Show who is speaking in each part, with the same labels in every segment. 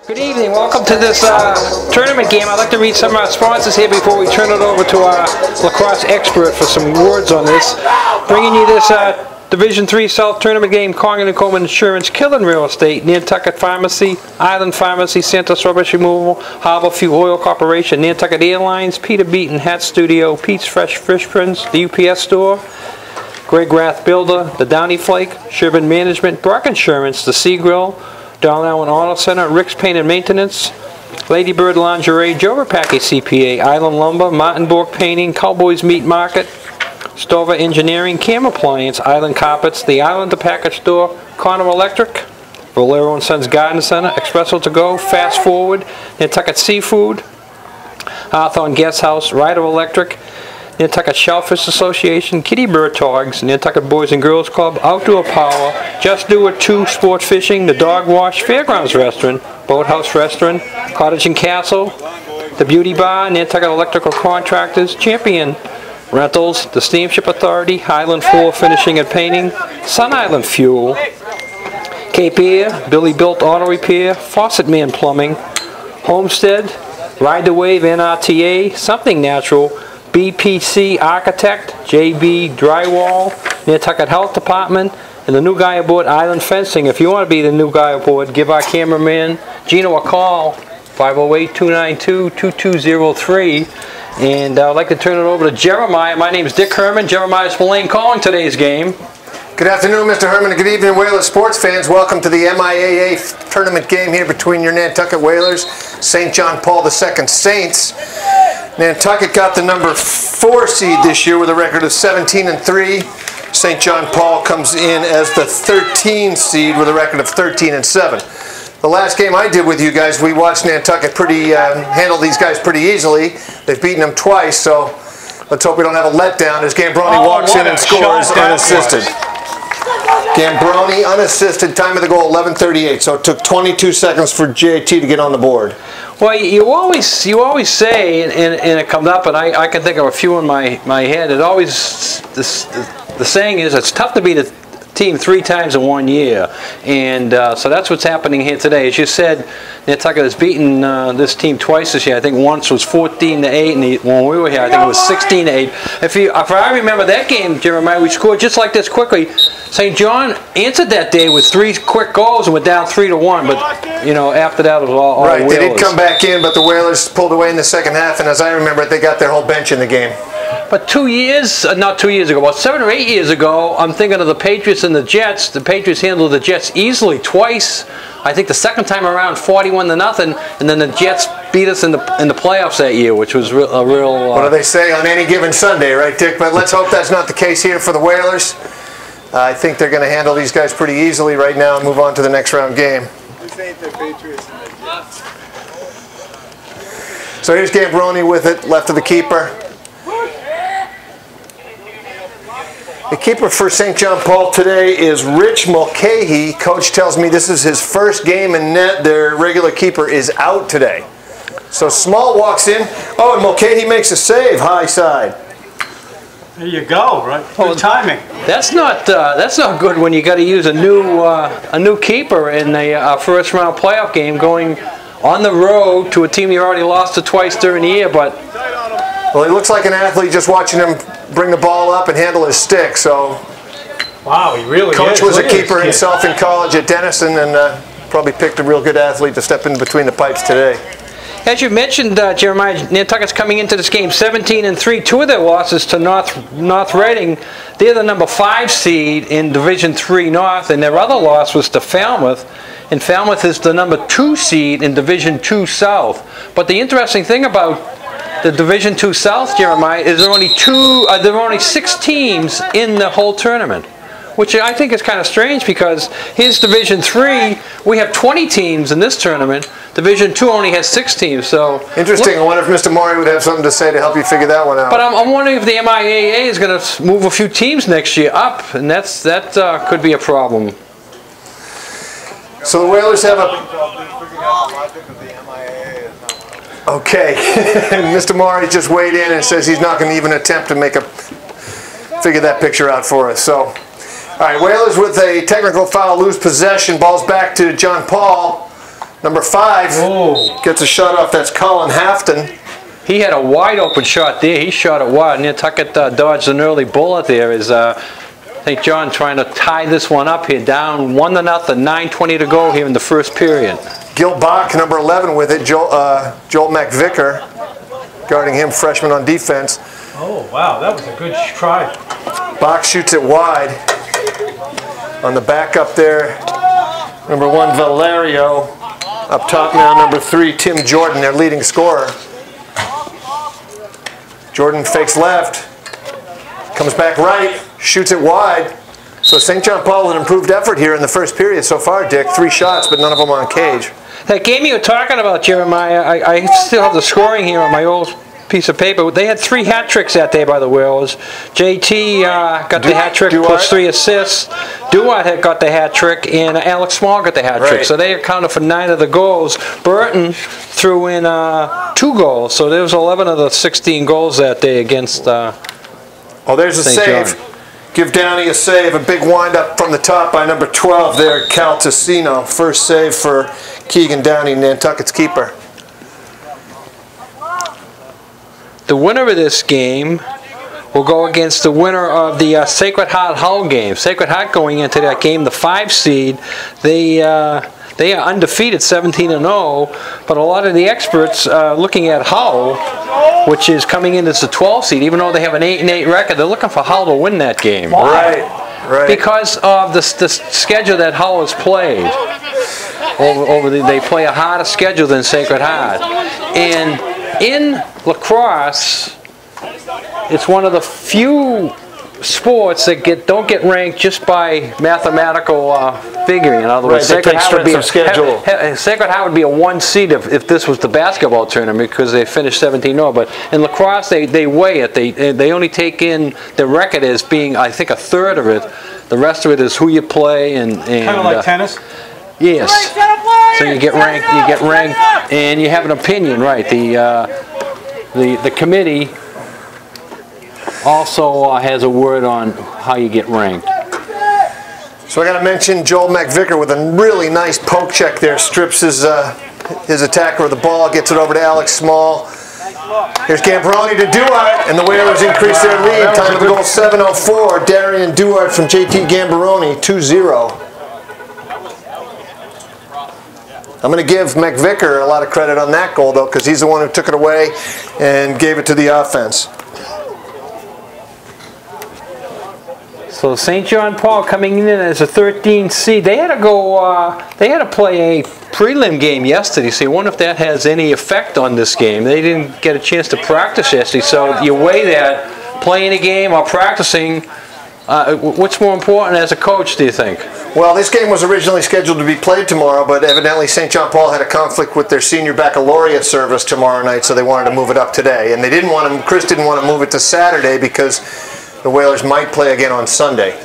Speaker 1: Good evening. Welcome to this tournament game. I'd like to read some of our sponsors here before we turn it over to our lacrosse expert for some words on this. Bringing you this Division III South tournament game: Congdon & Coleman Insurance, Killen Real Estate, Nantucket Pharmacy, Island Pharmacy, Santos Rubbish Removal, Harbor Fuel Oil Corporation, Nantucket Airlines, Peter Beaton Hat Studio, Pete's Fresh Fish Prints, the UPS Store, Greg Rath Builder, the Downey Flake, Sherburne Management, Brock Insurance, the Sea Grill, Darling Island Auto Center, Rick's Paint and Maintenance, Ladybird Lingerie, Joe Rapaki CPA, Island Lumber, Martin Bork Painting, Cowboys Meat Market, Stover Engineering, Cam Appliance, Island Carpets, the Islander Package Store, Connor Electric, Valero & Sons Garden Center, Espresso To Go, Fast Forward, Nantucket Seafood, Hawthorne Guest House, Ryder Electric, Nantucket Shellfish Association, Kitty Bird Togs, Nantucket Boys and Girls Club, Outdoor Power, Just Do It 2 Sport Fishing, the Dog Wash, Fairgrounds Restaurant, Boathouse Restaurant, Cottage and Castle, the Beauty Bar, Nantucket Electrical Contractors, Champion Rentals, the Steamship Authority, Highland Floor Finishing and Painting, Sun Island Fuel, Cape Air, Billy Built Auto Repair, Faucet Man Plumbing, Homestead, Ride the Wave NRTA, Something Natural, BPC Architect, JB Drywall, Nantucket Health Department, and the new guy aboard, Island Fencing. If you want to be the new guy aboard, give our cameraman Gino a call, 508-292-2203. And I'd like to turn it over to Jeremiah. My name is Dick Herman. Jeremiah Spillane calling today's game.
Speaker 2: Good afternoon, Mr. Herman, and good evening, Whalers sports fans. Welcome to the MIAA tournament game here between your Nantucket Whalers, St. John Paul II Saints. Nantucket got the number 4 seed this year with a record of 17-3. St. John Paul comes in as the 13 seed with a record of 13-7. The last game I did with you guys, we watched Nantucket handle these guys pretty easily. They've beaten them twice, so let's hope we don't have a letdown as Gambroni walks in and scores unassisted. Gambroni unassisted, time of the goal 11:38, so it took 22 seconds for JT to get on the board.
Speaker 1: Well, you always say, and it comes up, and I can think of a few in my head. It always the saying is it's tough to beat a team 3 times in 1 year, and so that's what's happening here today. As you said, Nantucket has beaten this team twice this year. I think once was 14-8, and when we were here, I think it was 16-8. If I remember that game, Jeremiah, we scored just like this quickly. St. John answered that day with 3 quick goals and went down 3-1, but you know, after that it was all
Speaker 2: right.
Speaker 1: Whalers.
Speaker 2: They did come back in, but the Whalers pulled away in the second half, and as I remember it, they got their whole bench in the game.
Speaker 1: But 2 years, not 2 years ago, about 7 or 8 years ago, I'm thinking of the Patriots and the Jets. The Patriots handled the Jets easily twice. I think the second time around 41-0, and then the Jets beat us in the playoffs that year, which was a real.
Speaker 2: What do they say on any given Sunday, right, Dick? But let's hope that's not the case here for the Whalers. I think they're going to handle these guys pretty easily right now and move on to the next round game.
Speaker 3: This ain't the Patriots and the Jets.
Speaker 2: So here's Gambroni with it, left of the keeper. The keeper for St. John Paul today is Rich Mulcahy. Coach tells me this is his first game in net. Their regular keeper is out today. So Small walks in. Oh, and Mulcahy makes a save, high side.
Speaker 3: There you go, right? Good timing.
Speaker 1: That's not good when you got to use a new keeper in a first round playoff game, going on the road to a team you already lost to twice during the year. But
Speaker 2: well, he looks like an athlete just watching him bring the ball up and handle his stick. So
Speaker 3: wow, he really
Speaker 2: Coach was a keeper himself in college at Denison, and probably picked a real good athlete to step in between the pipes today.
Speaker 1: As you mentioned, Jeremiah, Nantucket's coming into this game 17-3. 2 of their losses to North Reading. They're the number 5 seed in Division III North, and their other loss was to Falmouth. And Falmouth is the number 2 seed in Division II South. But the interesting thing about the Division II South, Jeremiah, is there are only 6 teams in the whole tournament, which I think is kind of strange because here's Division III. We have 20 teams in this tournament. Division II only has 6 teams. So
Speaker 2: interesting. I wonder if Mr. Maury would have something to say to help you figure that one out.
Speaker 1: But I'm wondering if the MIAA is going to move a few teams next year up, and that could be a problem.
Speaker 2: So the Whalers have a... Okay. Mr. Maury just weighed in and says he's not going to even attempt to figure that picture out for us. So, all right, Whalers with a technical foul, lose possession. Ball's back to John Paul. Number 5 gets a shot off. That's Colin Hafton.
Speaker 1: He had a wide open shot there. He shot it wide. Nantucket dodged an early bullet there. Is St. John trying to tie this one up here, down 1-0, 9:20 to go here in the first period.
Speaker 2: Gil Bach, number 11 with it. Joel McVicker guarding him, freshman on defense.
Speaker 3: Oh, wow, that was a good try.
Speaker 2: Bach shoots it wide. On the back up there, number 1, Valerio. Up top now, number 3, Tim Jordan, their leading scorer. Jordan fakes left, comes back right, shoots it wide. So St. John Paul with an improved effort here in the first period so far, Dick. 3 shots, but none of them on cage.
Speaker 1: That game you were talking about, Jeremiah, I still have the scoring here on my old piece of paper. They had 3 hat tricks that day, by the way. It was JT got the hat trick plus 3 assists. Duart had got the hat trick, and Alex Small got the hat trick. So they accounted for 9 of the goals. Burton threw in 2 goals, so there was 11 of the 16 goals that day against
Speaker 2: oh, there's a save. Give Downey a save. A big wind-up from the top by number 12 there, Cal Tassino. First save for Keegan Downey, Nantucket's keeper.
Speaker 1: The winner of this game will go against the winner of the Sacred Heart Hull game. Sacred Heart going into that game, the 5 seed, they are undefeated, 17-0. But a lot of the experts looking at Hull, which is coming in as the 12 seed, even though they have an 8-8 record, they're looking for Hull to win that game.
Speaker 2: Right.
Speaker 1: Because of the schedule that Hull has played. They play a harder schedule than Sacred Heart. And in lacrosse, it's one of the few sports that don't get ranked just by mathematical figuring. In other words, Sacred Heart would be a 1 seed if this was the basketball tournament because they finished 17-0. But in lacrosse, they weigh it. They only take in the record as being, I think, a third of it. The rest of it is who you play and
Speaker 3: kind of like tennis.
Speaker 1: Yes. So you get ranked, and you have an opinion, right? The committee also has a word on how you get ranked.
Speaker 2: So I got to mention Joel McVicker with a really nice poke check there. Strips his attacker of the ball, gets it over to Alex Small. Here's Gambroni to Duart, and the Whalers increase their lead. Time of the goal 7:04. Darian Duart from JT Gambroni, 2-0. I'm going to give McVicker a lot of credit on that goal, though, because he's the one who took it away and gave it to the offense.
Speaker 1: So St. John Paul coming in as a 13 seed. They had to go. They had to play a prelim game yesterday. So you wonder if that has any effect on this game. They didn't get a chance to practice yesterday. So you weigh that, playing a game or practicing. What's more important as a coach, do you think?
Speaker 2: Well, this game was originally scheduled to be played tomorrow, but evidently St. John Paul had a conflict with their senior baccalaureate service tomorrow night, so they wanted to move it up today. And they didn't want to. Chris didn't want to move it to Saturday because the Whalers might play again on Sunday.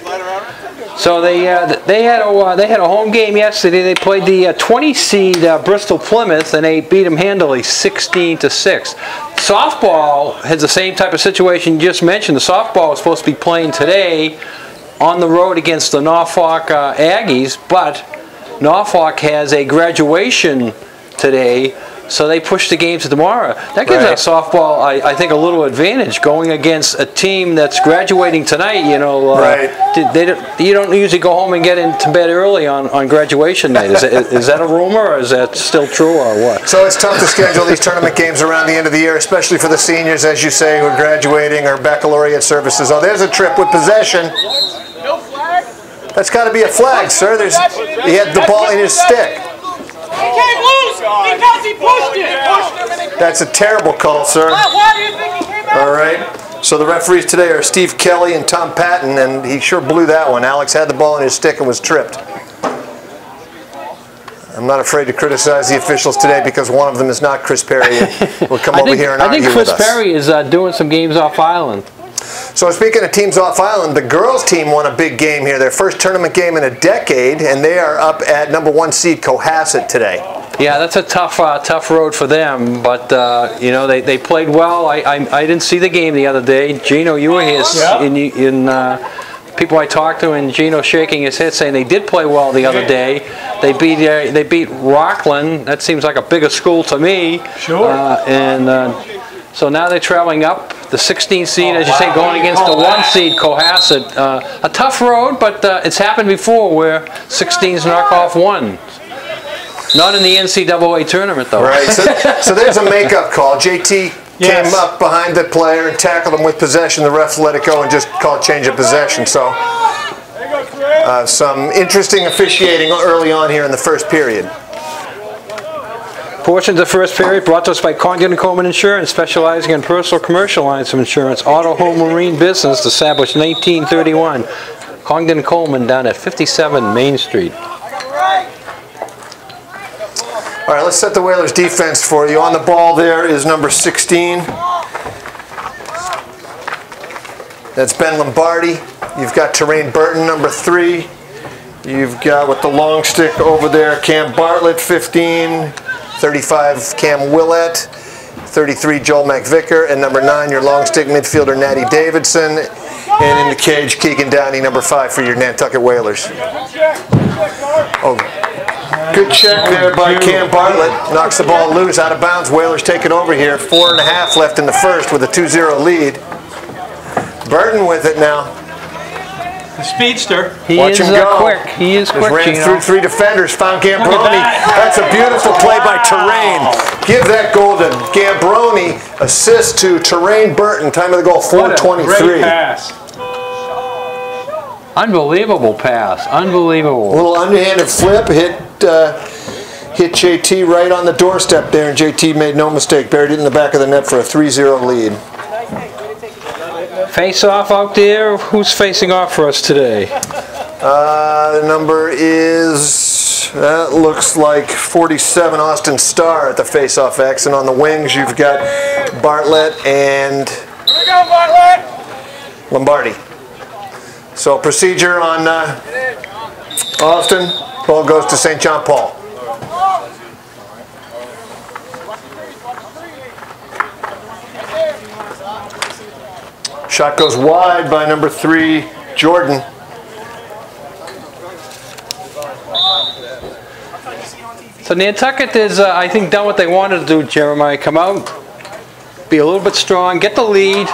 Speaker 1: So they had a home game yesterday. They played the 20 seed Bristol Plymouth, and they beat them handily, 16-6. Softball has the same type of situation you just mentioned. The softball is supposed to be playing today on the road against the Norfolk Aggies, but Norfolk has a graduation today, so they push the game to tomorrow. That gives our softball, I think, a little advantage going against a team that's graduating tonight. You know, you don't usually go home and get into bed early on graduation night. Is that a rumor, or is that still true, or what?
Speaker 2: So it's tough to schedule these tournament games around the end of the year, especially for the seniors, as you say, who are graduating or baccalaureate services. Oh, there's a trip with possession.
Speaker 4: No flag?
Speaker 2: That's got to be a flag, sir. He had the ball in his stick.
Speaker 4: He came loose because he pushed it.
Speaker 2: That's a terrible call, sir.
Speaker 4: Why do you think he came out?
Speaker 2: All right. So the referees today are Steve Kelly and Tom Patton, and he sure blew that one. Alex had the ball in his stick and was tripped. I'm not afraid to criticize the officials today because one of them is not Chris Perry. We'll come over here and argue with us.
Speaker 1: I think Chris Perry is doing some games off island.
Speaker 2: So speaking of teams off island, the girls team won a big game here, their first tournament game in a decade, and they are up at #1 seed Cohasset today.
Speaker 1: Yeah, that's a tough road for them, but you know, they played well. I didn't see the game the other day. Gino, you were here people I talked to, and Gino shaking his head saying they did play well the other day. They beat Rockland. That seems like a bigger school to me.
Speaker 3: Sure.
Speaker 1: So now they're traveling up the 16th seed, as you say, going against the 1 seed Cohasset. A tough road, but it's happened before where 16s knock off 1. Not in the NCAA tournament, though.
Speaker 2: Right. So there's a makeup call. JT came up behind the player and tackled him with possession. The ref let it go and just called change of possession. So some interesting officiating early on here in the first period.
Speaker 1: Portions of the first period brought to us by Congdon & Coleman Insurance, specializing in personal commercial lines of insurance, auto, home, marine business, established 1931. Congdon & Coleman down at 57 Main Street.
Speaker 2: All right, let's set the Whalers defense for you. On the ball there is number 16. That's Ben Lombardi. You've got Terrain Burton, number 3. You've got with the long stick over there, Cam Bartlett, 15. 35, Cam Willett. 33, Joel McVicker. And number 9, your long stick midfielder, Natty Davidson. And in the cage, Keegan Downey, number 5 for your Nantucket Whalers. Oh, good check there by Cam Bartlett. Knocks the ball loose, out of bounds. Whalers take it over here. 4.5 left in the first with a 2-0 lead. Burton with it now.
Speaker 3: The speedster.
Speaker 1: Watch him go. Quick. He is quick,
Speaker 2: ran
Speaker 1: Gino.
Speaker 2: through 3 defenders, found Gambroni. That's a beautiful play by Terrain. Give that goal to Gambroni. Assist to Terrain Burton. Time of the goal, 4:23.
Speaker 3: Great pass.
Speaker 1: Unbelievable pass. Unbelievable.
Speaker 2: A little underhanded flip, hit JT right on the doorstep there, and JT made no mistake. Buried it in the back of the net for a 3-0 lead.
Speaker 1: Face off out there. Who's facing off for us today?
Speaker 2: The number is, that looks like 47, Austin Starr at the face-off X. And on the wings, you've got Bartlett and Lombardi. So procedure on Austin. Ball goes to StJohnPaul. Shot goes wide by number 3, Jordan.
Speaker 1: So Nantucket is, I think, done what they wanted to do, Jeremiah. Come out, be a little bit strong, get the lead.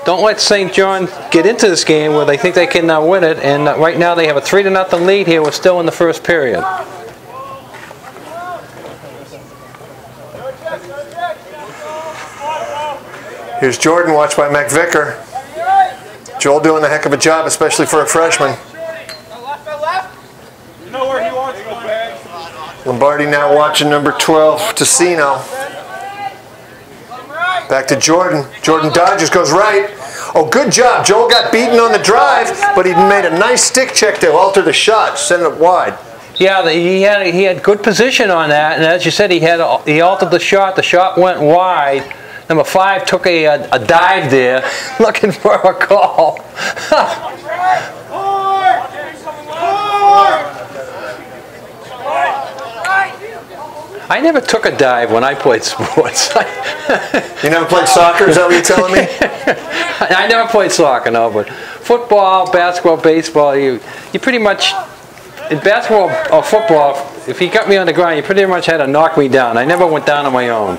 Speaker 1: Don't let St. John get into this game where they think they can win it. And right now they have a 3-0 lead here. We're still in the first period.
Speaker 2: Here's Jordan, watched by McVicker. Joel doing a heck of a job, especially for a freshman. Lombardi now watching number 12, Tessino. Back to Jordan. Jordan dodges, goes right. Oh, good job. Joel got beaten on the drive, but he made a nice stick check to alter the shot, send it wide.
Speaker 1: Yeah, he had good position on that, and as you said, he altered the shot. The shot went wide. Number 5 took a dive there, looking for a call. I never took a dive when I played sports.
Speaker 2: You never played soccer? Is that what you're telling me?
Speaker 1: I never played soccer, no, but football, basketball, baseball, you pretty much, in basketball or football, if you got me on the ground, you pretty much had to knock me down. I never went down on my own.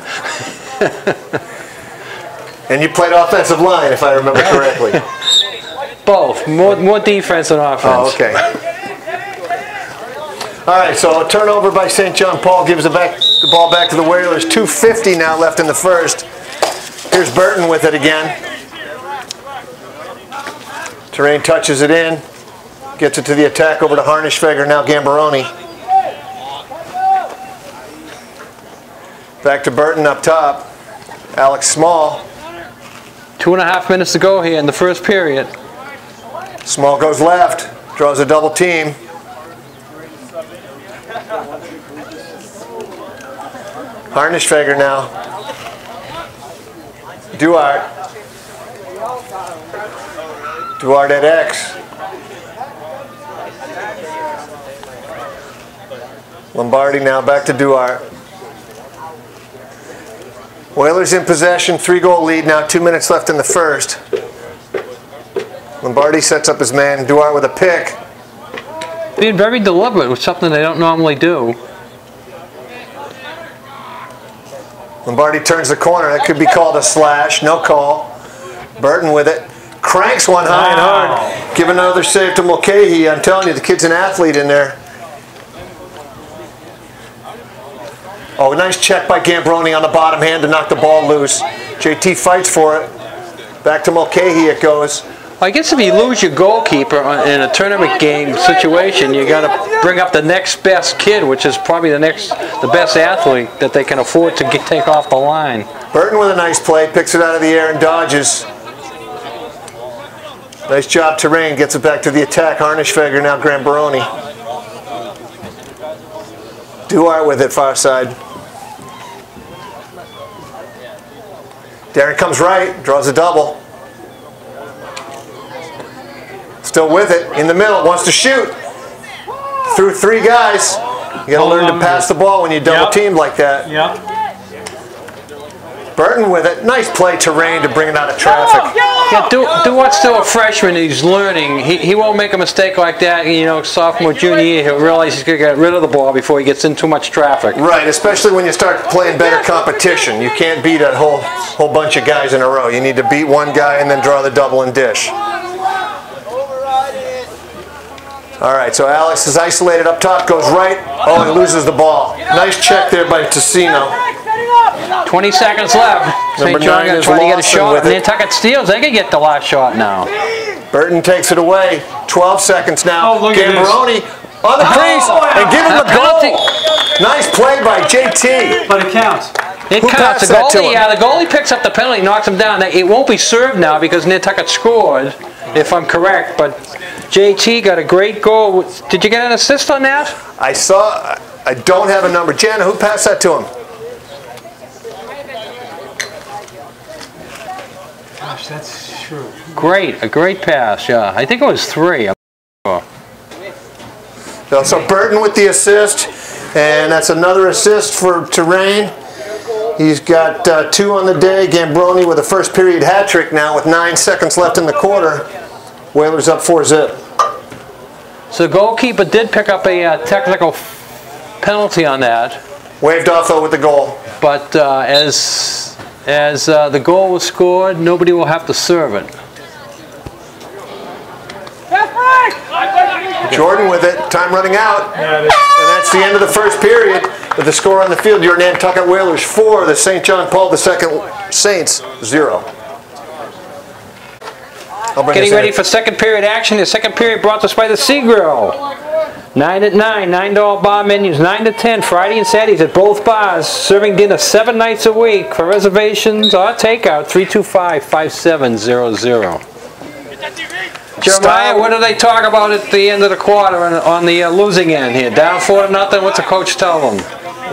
Speaker 2: And you played offensive line, if I remember correctly.
Speaker 1: Both. More defense than offense.
Speaker 2: Oh, okay. All right, so a turnover by StJohnPaul gives the ball back to the Whalers. 2:50 now left in the first. Here's Burton with it again. Terrain touches it in. Gets it to the attack over to Harnischfeger, now Gambaroni. Back to Burton up top. Alex Small.
Speaker 1: 2.5 minutes to go here in the first period.
Speaker 2: Small goes left, draws a double team. Harnischfeger now. Duarte. Duarte at X. Lombardi now back to Duarte. Whalers in possession, 3-goal lead now, 2 minutes left in the first. Lombardi sets up his man. Duarte with a pick.
Speaker 1: Being very deliberate with something they don't normally do.
Speaker 2: Lombardi turns the corner. That could be called a slash. No call. Burton with it. Cranks one high and hard. Give another save to Mulcahy. I'm telling you, the kid's an athlete in there. Oh, nice check by Gambroni on the bottom hand to knock the ball loose. JT fights for it. Back to Mulcahy it goes.
Speaker 1: I guess if you lose your goalkeeper in a tournament game situation, you got to bring up the next best kid, which is probably the best athlete that they can afford to take off the line.
Speaker 2: Burton with a nice play, picks it out of the air and dodges. Nice job, Terrain gets it back to the attack. Harnischfeger now Gambroni. Duarte with it far side. Darren comes right, draws a double. Still with it, in the middle, wants to shoot. Through three guys. You got to learn to pass the ball when you double teamed like that.
Speaker 3: Yep.
Speaker 2: Burton with it. Nice play, Terrain, to bring it out of traffic.
Speaker 1: Yeah, Duarte's still a freshman. He's learning. He won't make a mistake like that. You know, sophomore, junior year, he'll realize he's going to get rid of the ball before he gets in too much traffic.
Speaker 2: Right, especially when you start playing better competition. You can't beat a whole bunch of guys in a row. You need to beat one guy and then draw the double and dish. All right, so Alex is isolated up top, goes right. Oh, he loses the ball. Nice check there by Tessino.
Speaker 1: 20 seconds left. St. John is trying to get a shot, and Nantucket steals. They can get the last shot now.
Speaker 2: Burton takes it away. 12 seconds now.
Speaker 3: Oh, look at
Speaker 2: Gambroni on the crease and give him the goal. Nice play by JT.
Speaker 3: But it counts.
Speaker 1: It
Speaker 2: Who
Speaker 1: counts.
Speaker 2: passed that to him?
Speaker 1: The goalie picks up the penalty, knocks him down. It won't be served now because Nantucket scored, if I'm correct. But JT got a great goal. Did you get an assist on that?
Speaker 2: I saw. I don't have a number. Jana, who passed that to him?
Speaker 3: Gosh, that's true.
Speaker 1: A great pass. Yeah, I think it was 3. I'm sure.
Speaker 2: So Burton with the assist, and that's another assist for Terrain. He's got 2 on the day. Gambroni with a first period hat trick now with 9 seconds left in the quarter. Whalers up 4-zip.
Speaker 1: So the goalkeeper did pick up a technical penalty on that.
Speaker 2: Waved off though with the goal.
Speaker 1: But as the goal was scored, nobody will have to serve it.
Speaker 2: Jordan with it. Time running out. And that's the end of the first period. With the score on the field, your Nantucket Whalers 4, the St. John Paul II Saints 0.
Speaker 1: Getting ready for second period action. The second period brought to us by the Sea Grill. 9 at 9, $9 bar menus, 9 to 10, Friday and Saturdays at both bars. Serving dinner 7 nights a week. For reservations or takeout, 325-5700. Jeremiah, what do they talk about at the end of the quarter on the losing end here? Down 4-0, what's the coach tell them?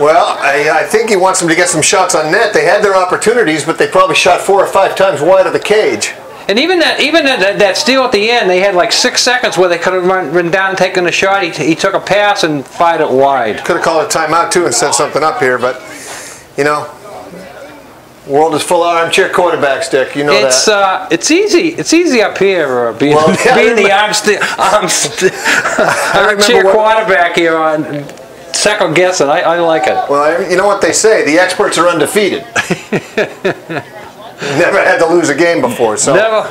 Speaker 2: Well, I think he wants them to get some shots on net. They had their opportunities, but they probably shot 4 or 5 times wide of the cage.
Speaker 1: And even that steal at the end, they had like 6 seconds where they could have run down and taken a shot. He took a pass and fired it wide.
Speaker 2: Could have called a timeout too and set something up here, but you know, world is full of armchair quarterbacks, Dick. You know that.
Speaker 1: It's easy up here being the armchair quarterback here on second guessing. I like it.
Speaker 2: Well, you know what they say: the experts are undefeated. Never had to lose a game before, so.
Speaker 1: Never.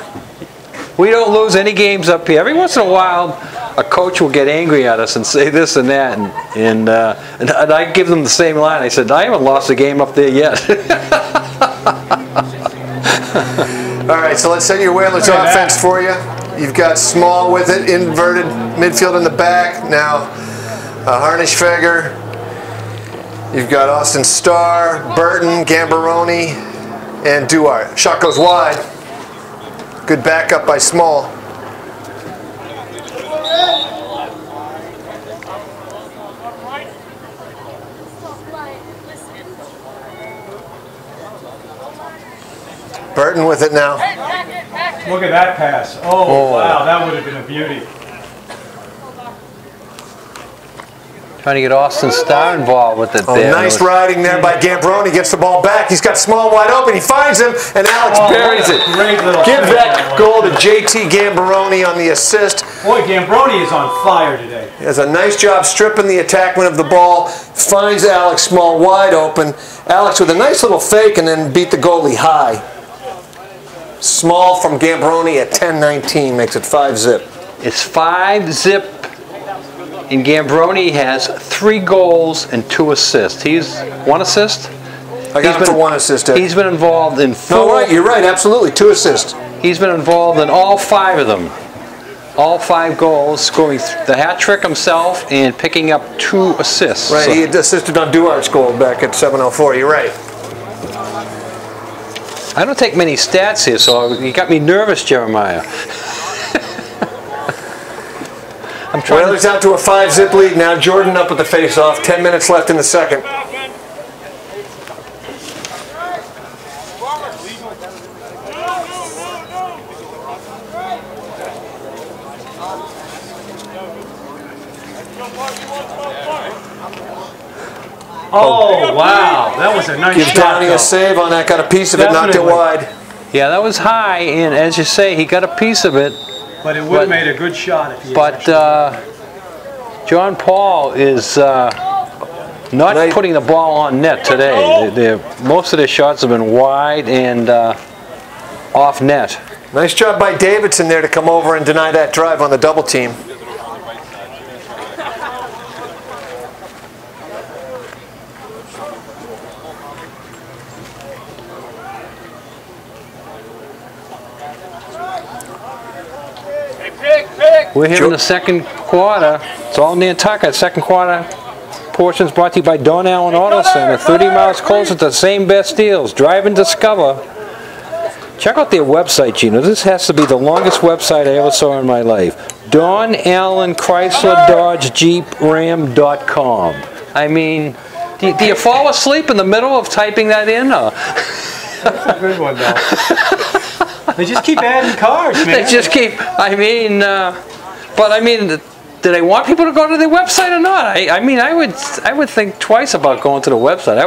Speaker 1: We don't lose any games up here. Every once in a while, a coach will get angry at us and say this and that, and I give them the same line. I said, I haven't lost a game up there yet.
Speaker 2: All right, so let's set your Whalers offense for you. You've got Small with it, inverted midfield in the back. Now, Harnischfeger. You've got Austin Starr, Burton, Gambroni, and Duarte. Shot goes wide. Good backup by Small. Burton with it now.
Speaker 3: Look at that pass. Oh, wow, that would have been a beauty.
Speaker 1: Trying to get Austin Starr involved with it there.
Speaker 2: Nice riding there by Gambroni. Gets the ball back. He's got Small wide open. He finds him, and Alex buries it.
Speaker 3: Great little
Speaker 2: Give that goal to JT Gambroni on the assist.
Speaker 3: Boy, Gambroni is on fire today.
Speaker 2: He does a nice job stripping the attackman of the ball. Finds Alex Small wide open. Alex with a nice little fake and then beat the goalie high. Small from Gambroni at 10-19 makes it 5-zip.
Speaker 1: It's 5-zip. And Gambroni has 3 goals and 2 assists. He's 1 assist?
Speaker 2: I got him for 1 assist.
Speaker 1: He's been involved in 4.
Speaker 2: No, right, you're right, absolutely. 2 assists.
Speaker 1: He's been involved in all 5 of them. All 5 goals, scoring the hat trick himself and picking up 2 assists.
Speaker 2: Right, so he assisted on Duart's goal back at 7:04. You're right.
Speaker 1: I don't take many stats here, so you got me nervous, Jeremiah.
Speaker 2: Whalers out to a 5-zip lead now. Jordan up with the face-off. 10 minutes left in the second.
Speaker 3: Oh, wow. That was a nice
Speaker 2: Give
Speaker 3: shot.
Speaker 2: Donnie a save on that. Got a piece of it, knocked it wide.
Speaker 1: Yeah, that was high, and as you say, he got a piece of it.
Speaker 3: But it would have made a good shot if he had.
Speaker 1: But John Paul is not putting the ball on net today. Most of their shots have been wide and off net.
Speaker 2: Nice job by Davidson there to come over and deny that drive on the double team.
Speaker 1: We're here in the second quarter. It's all Nantucket. Second quarter portions brought to you by Don Allen Auto Center. 30 miles closer to the same best deals. Drive and discover. Check out their website, Gino. This has to be the longest website I ever saw in my life. Don Allen Chrysler Dodge Jeep Ram.com. I mean, do you fall asleep in the middle of typing that in? Or?
Speaker 3: That's a good one, though. They just keep adding cars, man.
Speaker 1: They just keep, I mean, but I mean, do they want people to go to their website or not? I mean, I would think twice about going to the website. I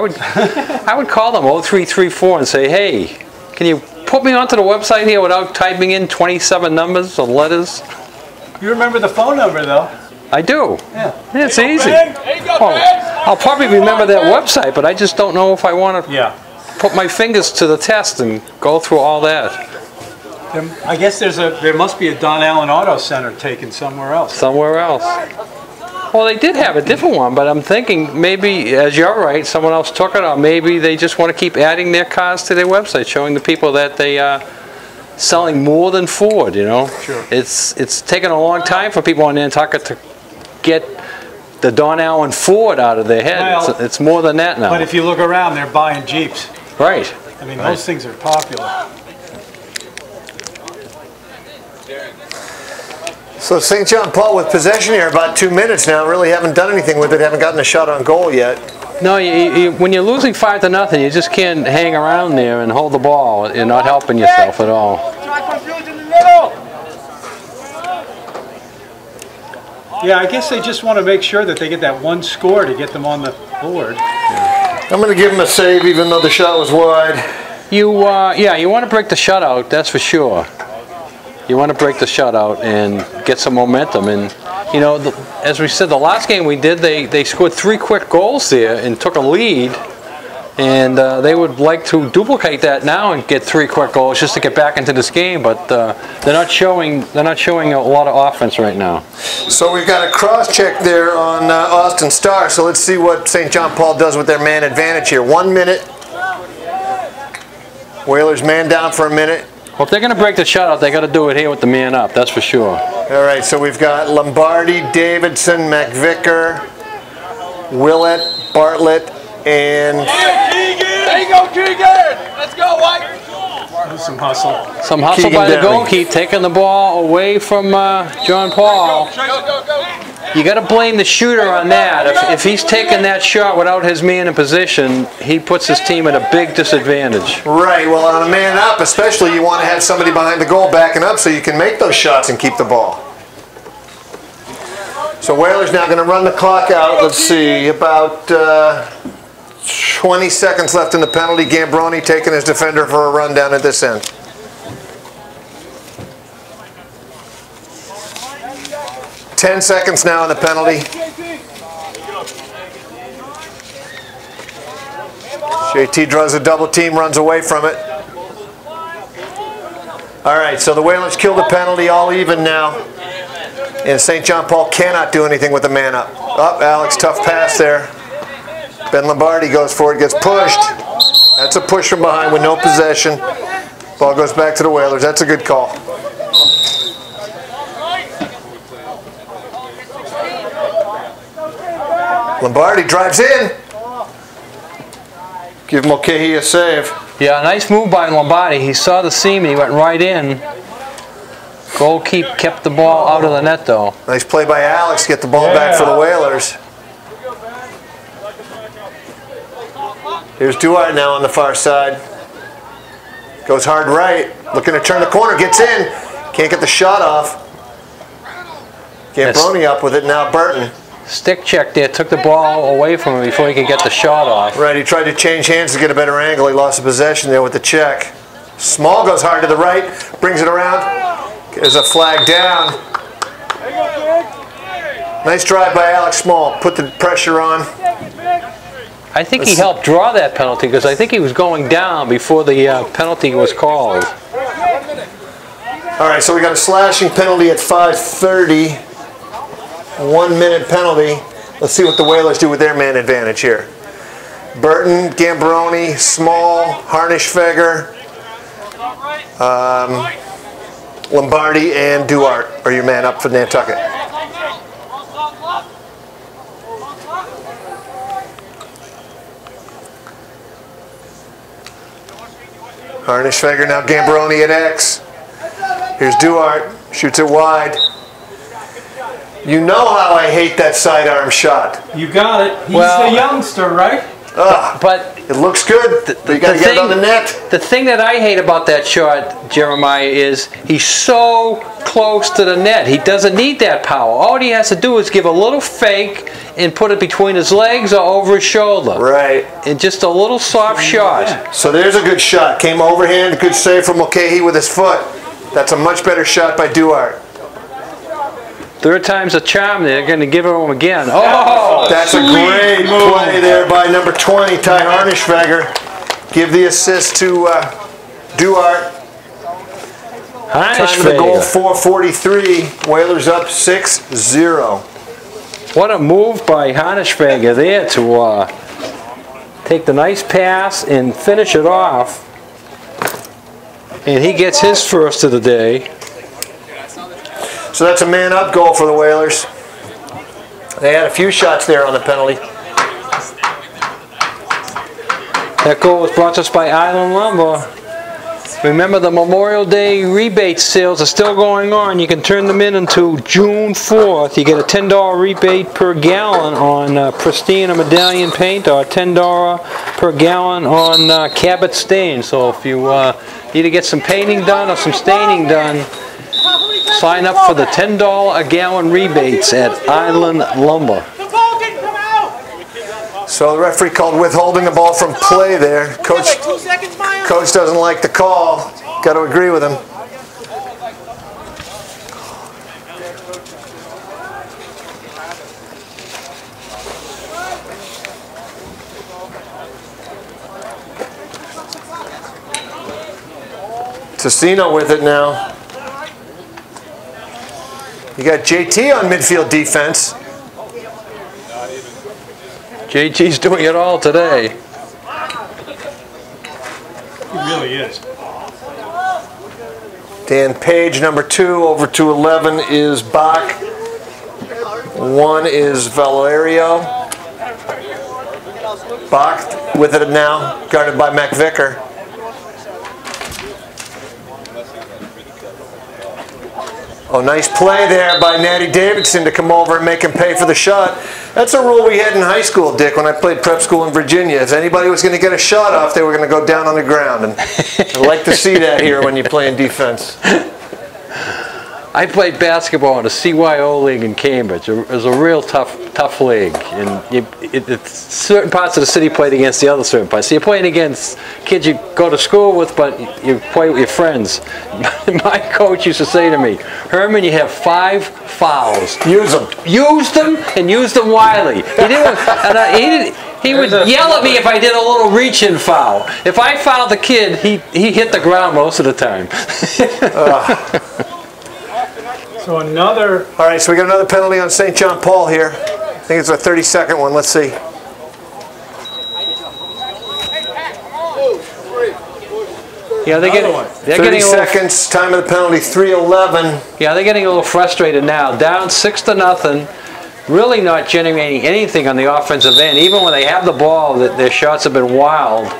Speaker 1: would call them 0334 and say, hey, can you put me onto the website here without typing in 27 numbers or letters?
Speaker 3: You remember the phone number, though.
Speaker 1: I do.
Speaker 3: Yeah.
Speaker 1: It's easy. I'll probably remember that website, but I just don't know if I want to put my fingers to the test and go through all that.
Speaker 3: I guess there must be a Don Allen Auto Center taken somewhere else.
Speaker 1: Somewhere else. Well, they did have a different one, but I'm thinking maybe, as you're right, someone else took it, or maybe they just want to keep adding their cars to their website, showing the people that they are selling more than Ford, you know.
Speaker 3: Sure.
Speaker 1: It's taken a long time for people in Nantucket to get the Don Allen Ford out of their head.
Speaker 3: Well,
Speaker 1: it's more than that now.
Speaker 3: But if you look around, they're buying Jeeps.
Speaker 1: Right.
Speaker 3: I mean, those things are popular.
Speaker 2: So St. John Paul with possession here about 2 minutes now. Really haven't done anything with it. Haven't gotten a shot on goal yet.
Speaker 1: No, when you're losing 5-0, you just can't hang around there and hold the ball. You're not helping yourself at all.
Speaker 3: Yeah, I guess they just want to make sure that they get that one score to get them on the board.
Speaker 2: I'm going to give him a save even though the shot was wide.
Speaker 1: Yeah, you want to break the shutout, that's for sure. You want to break the shutout and get some momentum. And, you know, as we said, the last game we did, they scored 3 quick goals there and took a lead. And they would like to duplicate that now and get 3 quick goals just to get back into this game. But they're not showing a lot of offense right now.
Speaker 2: So we've got a cross check there on Austin Starr. So let's see what St. John Paul does with their man advantage here. 1 minute. Whalers man down for a minute.
Speaker 1: Well, if they're going to break the shutout, they got to do it here with the man up. That's for sure.
Speaker 2: All right. So we've got Lombardi, Davidson, McVicker, Willett, Bartlett, and
Speaker 4: There you go, Keegan! Let's go, White!
Speaker 3: Some hustle.
Speaker 1: Some hustle
Speaker 2: Keegan
Speaker 1: by the
Speaker 2: Downing.
Speaker 1: goalkeeper, taking the ball away from John Paul. You got to blame the shooter on that. If he's taking that shot without his man in position, he puts his team at a big disadvantage.
Speaker 2: right. Well, on a man up, especially, you want to have somebody behind the goal backing up so you can make those shots and keep the ball. So Whalers now going to run the clock out. Let's see, about 20 seconds left in the penalty. Gambroni taking his defender for a run down at this end. Ten seconds now in the penalty. JT draws a double team, runs away from it. All right, so the Whalers kill the penalty, all even now. And St. John Paul cannot do anything with the man up. Up, Alex, tough pass there. Ben Lombardi goes for it, gets pushed. That's a push from behind with no possession. Ball goes back to the Whalers. That's a good call. Lombardi drives in. Give Mulcahy a save.
Speaker 1: Yeah, nice move by Lombardi. He saw the seam and he went right in. Goalkeeper kept the ball out of the net though.
Speaker 2: Nice play by Alex. Get the ball back for the Whalers. Here's Duarte now on the far side. Goes hard right. Looking to turn the corner. Gets in. Can't get the shot off. Gambroni up with it now. Burton.
Speaker 1: Stick check there. Took the ball away from him before he could get the shot off.
Speaker 2: Right. He tried to change hands to get a better angle. He lost the possession there with the check. Small goes hard to the right. Brings it around. There's a flag down. Nice drive by Alex Small. Put the pressure on.
Speaker 1: I think he helped draw that penalty because I think he was going down before the penalty was called.
Speaker 2: All right, so we got a slashing penalty at 5:30. 1 minute penalty. Let's see what the Whalers do with their man advantage here. Burton, Gambroni, Small, Harnischfeger, Lombardi, and Duarte are your man up for Nantucket. Harnischfeger, now Gambroni at X. Here's Duarte, shoots it wide. You know how I hate that sidearm shot.
Speaker 3: You got it. He's
Speaker 1: Well,
Speaker 3: the youngster, right?
Speaker 1: But
Speaker 2: It looks good, but you got to get it on the net.
Speaker 1: The thing that I hate about that shot, Jeremiah, is he's so close to the net. He doesn't need that power. All he has to do is give a little fake and put it between his legs or over his shoulder.
Speaker 2: Right.
Speaker 1: And just a little soft shot.
Speaker 2: So there's a good shot. Came overhand, good save from Mulcahy with his foot. That's a much better shot by Duarte.
Speaker 1: Third time's a charm. They're going to give it him again. Oh!
Speaker 2: That's a great play there by number 20, Ty Harnischfeger. Give the assist to Duarte. Time of the goal, 4:43. Whalers up 6-0.
Speaker 1: What a move by Harnischfeger there to take the nice pass and finish it off. And he gets his first of the day.
Speaker 2: So that's a man-up goal for the Whalers. They had a few shots there on the penalty.
Speaker 1: That goal was brought to us by Island Lumber. Remember, the Memorial Day rebate sales are still going on. You can turn them in until June 4th. You get a $10 rebate per gallon on pristine or medallion paint, or $10 per gallon on Cabot stain. So if you need to get some painting done or some staining done, sign up for the $10 a gallon rebates at Island Lumber.
Speaker 4: The ball didn't come out!
Speaker 2: So the referee called withholding the ball from play there. Coach doesn't like the call. Got to agree with him. Tessino with it now. You got JT on midfield defense.
Speaker 1: JT's doing it all today.
Speaker 3: He really is.
Speaker 2: Dan Page, number 2, over to 11 is Bach. 1 is Valerio. Bach with it now, guarded by McVicker. Oh, nice play there by Natty Davidson to come over and make him pay for the shot. That's a rule we had in high school, Dick, when I played prep school in Virginia. If anybody was going to get a shot off, they were going to go down on the ground. And I'd like to see that here when you're playing defense.
Speaker 5: I played basketball in a CYO league in Cambridge. It was a real tough league, and certain parts of the city played against the other certain parts. So you're playing against kids you go to school with, but you play with your friends. My coach used to say to me, "Herman, you have 5 fouls.
Speaker 2: Use them.
Speaker 5: Use them, and use them wisely." He would yell at me if I did a little reach-in foul. If I fouled the kid, he hit the ground most of the time.
Speaker 3: So another...
Speaker 2: All right, so we got another penalty on St. John Paul here. I think it's our 32nd one. Let's see.
Speaker 5: Yeah, they're getting
Speaker 2: 30 seconds, time of the penalty, 3:11.
Speaker 5: Yeah, they're getting a little frustrated now. Down 6-0. Really not generating anything on the offensive end. Even when they have the ball, their shots have been wild.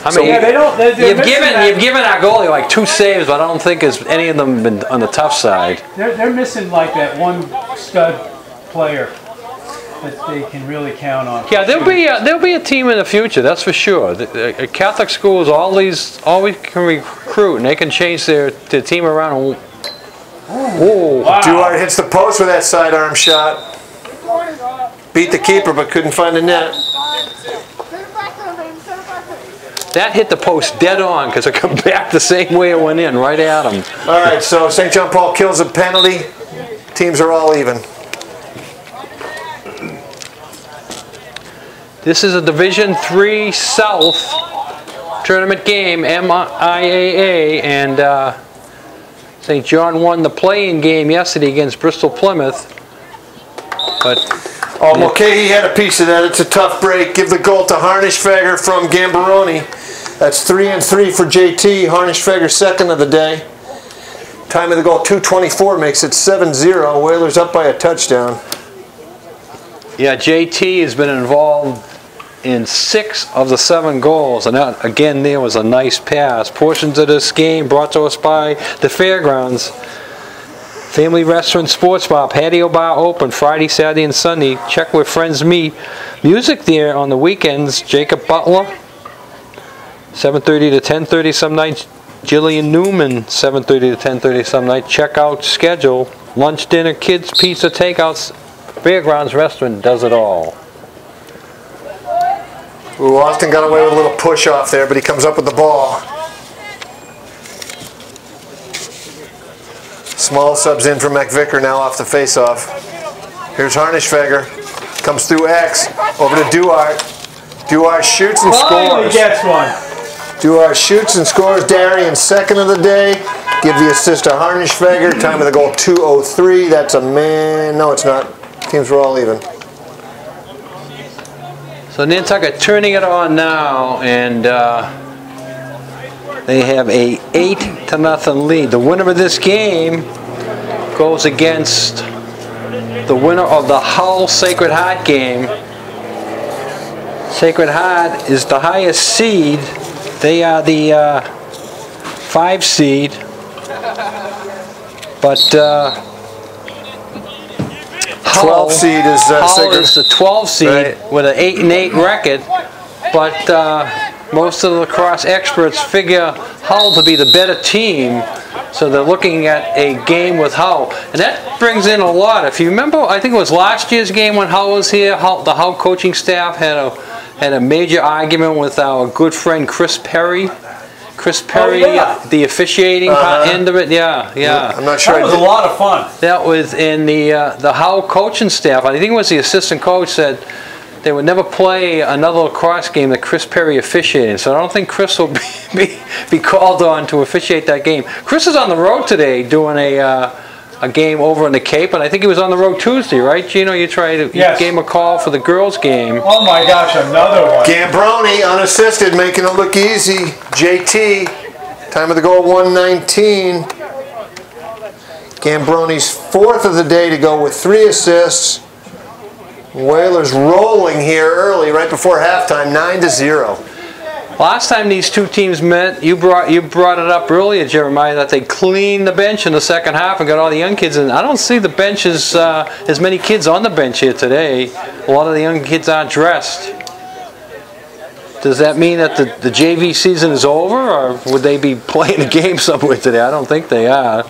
Speaker 5: I mean, you've given our goalie like 2 saves, but I don't think any of them have been on the tough side.
Speaker 3: They're missing like that one stud player that they can really count on.
Speaker 5: Yeah, there'll be a team in the future, that's for sure. The Catholic schools always can recruit, and they can change their team around.
Speaker 2: Wow. Duarte hits the post with that sidearm shot. Beat the keeper, but couldn't find the net.
Speaker 5: That hit the post dead on because it come back the same way it went in, right at him.
Speaker 2: All right, so St. John Paul kills a penalty. Teams are all even.
Speaker 5: This is a Division III South tournament game, MIAA, and St. John won the play-in game yesterday against Bristol Plymouth. But
Speaker 2: Mulcahy had a piece of that. It's a tough break. Give the goal to Harnischfeger from Gambaroni. That's 3-3 for JT. Harnischfeger second of the day. Time of the goal 2:24 makes it 7-0. Whalers up by a touchdown.
Speaker 5: yeah, JT has been involved in 6 of the 7 goals, and that again there was a nice pass. Portions of this game brought to us by the Fairgrounds. Family Restaurant Sports Bar, Patio Bar open Friday, Saturday, and Sunday. Check where friends meet. Music there on the weekends. Jacob Butler, 7:30 to 10:30 some nights. Jillian Newman, 7:30 to 10:30 some nights. Check out schedule. Lunch, dinner, kids, pizza, takeouts. Fairgrounds Restaurant does it all.
Speaker 2: Ooh, Austin got away with a little push off there, but he comes up with the ball. Small subs in for McVicker now off the face-off. Here's Harnischfeger. Comes through X. Over to Duarte. Duarte shoots and
Speaker 3: Finally
Speaker 2: scores.
Speaker 3: gets one.
Speaker 2: Duarte shoots and scores. Darian second of the day. Give the assist to Harnischfeger. Time of the goal 2:03. That's a man. No, it's not. Teams were all even.
Speaker 5: So Nantucket turning it on now, and they have a 8-0 lead. The winner of this game goes against the winner of the Hull Sacred Heart game. Sacred Heart is the highest seed. They are the 5 seed. But
Speaker 2: 12 seed is
Speaker 5: Hull
Speaker 2: Sacred.
Speaker 5: is the 12 seed, right, with an 8-8 record. But most of the lacrosse experts figure Hull to be the better team, so they're looking at a game with Hull, and that brings in a lot. If you remember, I think it was last year's game when Hull was here. The Hull coaching staff had a major argument with our good friend Chris Perry. Chris Perry, the officiating end of it, yeah.
Speaker 2: I'm not sure.
Speaker 3: That was a lot of fun.
Speaker 5: That was in the Hull coaching staff. I think it was the assistant coach said they would never play another lacrosse game that Chris Perry officiated. So I don't think Chris will be called on to officiate that game. Chris is on the road today doing a game over in the Cape, and I think he was on the road Tuesday, right, Gino? You gave him a call for the girls' game.
Speaker 3: Oh my gosh, another one.
Speaker 2: Gambroni, unassisted, making it look easy. JT, time of the goal 1:19. Gambroni's 4th of the day to go with 3 assists. Whalers rolling here early, right before halftime, 9-0.
Speaker 5: Last time these two teams met, you brought it up earlier, Jeremiah, that they cleaned the bench in the second half and got all the young kids in. I don't see the benches, as many kids on the bench here today. A lot of the young kids aren't dressed. Does that mean that the JV season is over, or would they be playing a game somewhere today? I don't think they are.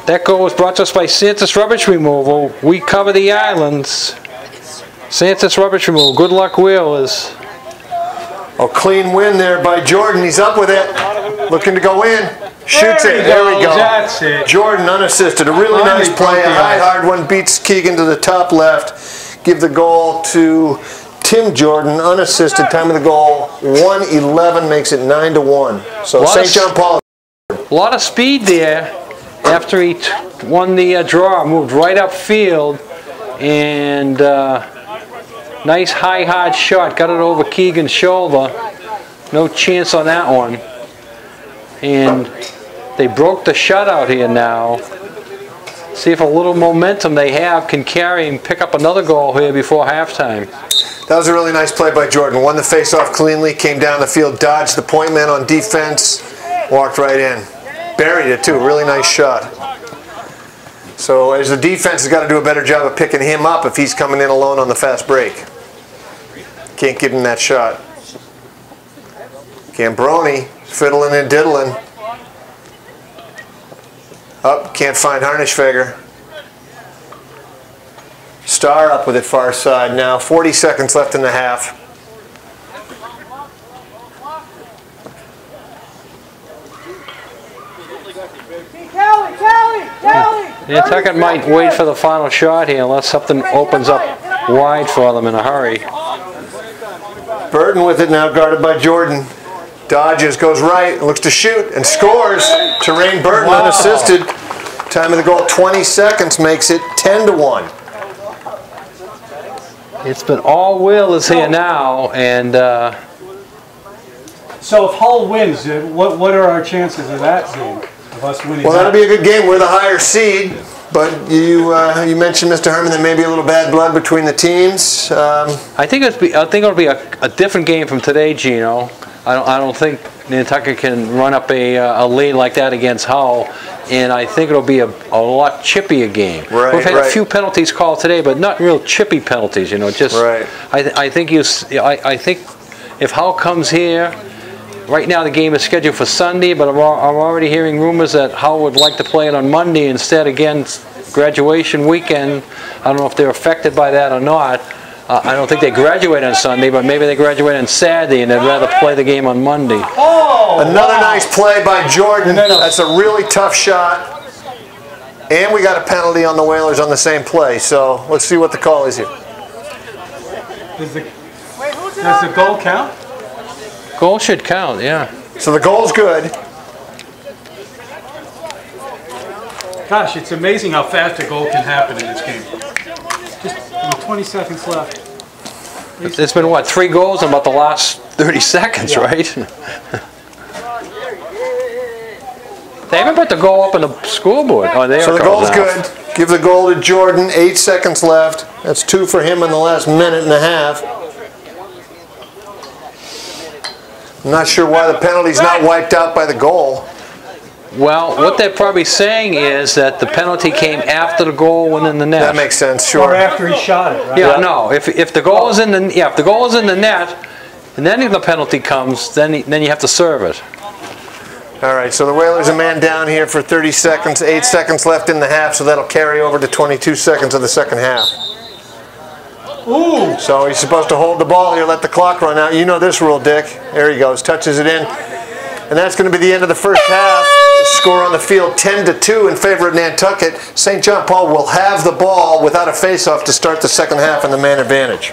Speaker 5: That goal was brought to us by Santa's Rubbish Removal. We cover the islands. Santa's Rubbish Removal. Good luck, Whalers.
Speaker 2: A clean win there by Jordan. He's up with it. Looking to go in. Shoots it. There we go.
Speaker 3: That's it.
Speaker 2: Jordan unassisted. A really nice play. A high, hard one beats Keegan to the top left. Give the goal to Tim Jordan, unassisted. Time of the goal 1:11, makes it 9-1. So St. John Paul.
Speaker 5: A lot of speed there. After he won the draw, moved right upfield, and nice high hard shot, got it over Keegan's shoulder. No chance on that one. And they broke the shutout here now. See if a little momentum they have can carry and pick up another goal here before halftime.
Speaker 2: That was a really nice play by Jordan. Won the face-off cleanly, came down the field, dodged the point man on defense, walked right in. Buried it too, really nice shot. So as the defense has got to do a better job of picking him up if he's coming in alone on the fast break. Can't give him that shot. Gambroni fiddling and diddling. Up, can't find Harnischfeger. Starr up with it far side now. 40 seconds left in the half.
Speaker 5: Nantucket might wait for the final shot here unless something opens up wide for them in a hurry.
Speaker 2: Burton with it now, guarded by Jordan. Dodges, goes right, looks to shoot, and scores. Terrain Burton unassisted. Time of the goal 20 seconds, makes it 10-1.
Speaker 5: It's been all Whalers here now, and
Speaker 3: So if Hull wins, what are our chances of that game? Of us winning?
Speaker 2: Well, that'll be a good game. We're the higher seed, but you mentioned, Mr. Herman, there may be a little bad blood between the teams.
Speaker 5: I think it'll be a different game from today, Gino. I don't think Nantucket can run up a lead like that against Hull, and I think it'll be a lot chippier game.
Speaker 2: Right,
Speaker 5: We've had a few penalties called today, but not real chippy penalties. You know, just
Speaker 2: right.
Speaker 5: I think if Hull comes here. Right now the game is scheduled for Sunday, but I'm already hearing rumors that Hull would like to play it on Monday instead against graduation weekend. I don't know if they're affected by that or not. I don't think they graduate on Sunday, but maybe they graduate on Saturday and they'd rather play the game on Monday.
Speaker 2: Another nice play by Jordan. That's a really tough shot. And we got a penalty on the Whalers on the same play, so let's see what the call is here.
Speaker 3: Does the goal count?
Speaker 5: Goal should count, yeah.
Speaker 2: So the goal's good.
Speaker 3: Gosh, it's amazing how fast a goal can happen in this game. Just 20 seconds left.
Speaker 5: It's been, what, 3 goals in about the last 30 seconds, yeah. Right? They haven't put the goal up on the scoreboard. Oh, there
Speaker 2: so
Speaker 5: it
Speaker 2: the
Speaker 5: goes
Speaker 2: goal's good. Give the goal to Jordan. 8 seconds left. That's 2 for him in the last minute and a half. I'm not sure why the penalty's not wiped out by the goal.
Speaker 5: Well, what they're probably saying is that the penalty came after the goal went in the net.
Speaker 2: That makes sense, sure.
Speaker 3: Or after he shot it, right?
Speaker 5: Yeah, no. If the goal is in the if the goal is in the net, and then the penalty comes, then you have to serve it.
Speaker 2: All right, so the Whalers a man down here for 30 seconds. 8 seconds left in the half, so that'll carry over to 22 seconds of the second half.
Speaker 3: Ooh.
Speaker 2: So he's supposed to hold the ball here, let the clock run out. You know this rule, Dick. There he goes, touches it in. And that's going to be the end of the first half. The score on the field 10-2 in favor of Nantucket. St. John Paul will have the ball without a face-off to start the second half in the man advantage.